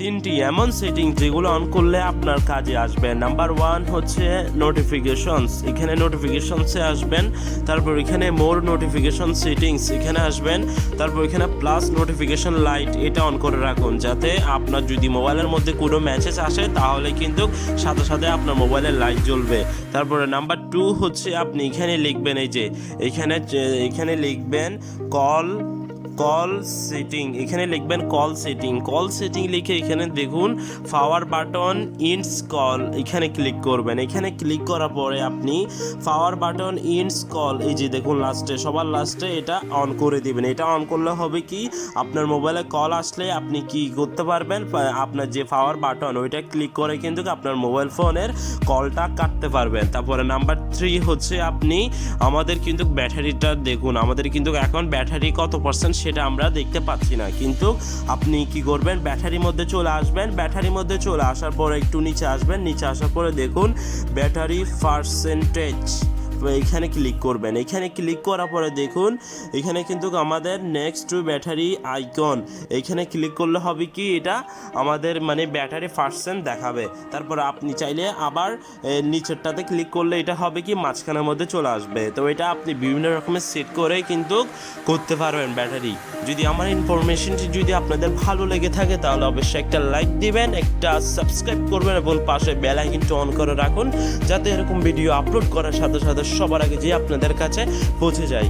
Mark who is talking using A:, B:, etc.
A: তিনটি এমন সেটিং যেগুলো অন করলে আপনার কাজে আসবে। নাম্বার 1 হচ্ছে নোটিফিকেশনস, এখানে নোটিফিকেশনসে আসবেন, তারপর এখানে মোর নোটিফিকেশন সেটিংস এখানে আসবেন, তারপর এখানে প্লাস নোটিফিকেশন লাইট এটা অন করে রাখুন, যাতে আপনার যদি মোবাইলের মধ্যে কোনো মেসেজ আসে তাহলে কিন্তু সাথে সাথে আপনার মোবাইলের লাইট জ্বলবে। তারপরে নাম্বার 2 হচ্ছে আপনি এখানে লিখবেন, এই যে এখানে লিখবেন কল সেটিং, এখানে লিখবেন কল সেটিং লিখে এখানে দেখুন পাওয়ার বাটন ইনস কল, এখানে ক্লিক করবেন। এখানে ক্লিক করার পরে আপনি পাওয়ার বাটন ইনস কল, এই যে দেখুন সবার লাস্টে এটা অন করে দিবেন। এটা অন করলে হবে কি, আপনার মোবাইলে কল আসলে আপনি কি করতে পারবেন, আপনার যে পাওয়ার বাটন ওইটা ক্লিক করে কিন্তু আপনার মোবাইল ফোনের কলটা কাটতে পারবেন। তারপরে নাম্বার 3 হচ্ছে আপনি আমাদের কিন্তু ব্যাটারিটা দেখুন, আমাদের কিন্তু এখন ব্যাটারি কত পার্সেন্ট সেটা আমরা দেখতে পাচ্ছি না, কিন্তু আপনি কি করবেন, ব্যাটারির মধ্যে চলে আসবেন। ব্যাটারির মধ্যে চলে আসার পরে একটু নিচে আসবেন, নিচে আসার পরে দেখুন ব্যাটারি পার্সেন্টেজ, এখানে ক্লিক করবেন। এখানে ক্লিক করার পরে দেখুন এখানে কিন্তু আমাদের নেক্সট টু ব্যাটারি আইকন, এখানে ক্লিক করলে হবে কি, এটা আমাদের মানে ব্যাটারি পার্সেন্ট দেখাবে। তারপর আপনি চাইলে আবার নিচেরটাতে ক্লিক করলে এটা হবে কি মাঝখানের মধ্যে চলে আসবে। তো এটা আপনি বিভিন্ন রকমের সেট করে কিন্তু করতে পারবেন ব্যাটারি। যদি আমার ইনফরমেশনটি যদি আপনাদের ভালো লেগে থাকে তাহলে অবশ্যই একটা লাইক দিবেন, একটা সাবস্ক্রাইব করবেন এবং পাশে বেল আইকনটি অন করে রাখুন, যাতে এরকম ভিডিও আপলোড করার সাথে সাথে সবার আগে যে আপনাদের কাছে পৌঁছে যায়।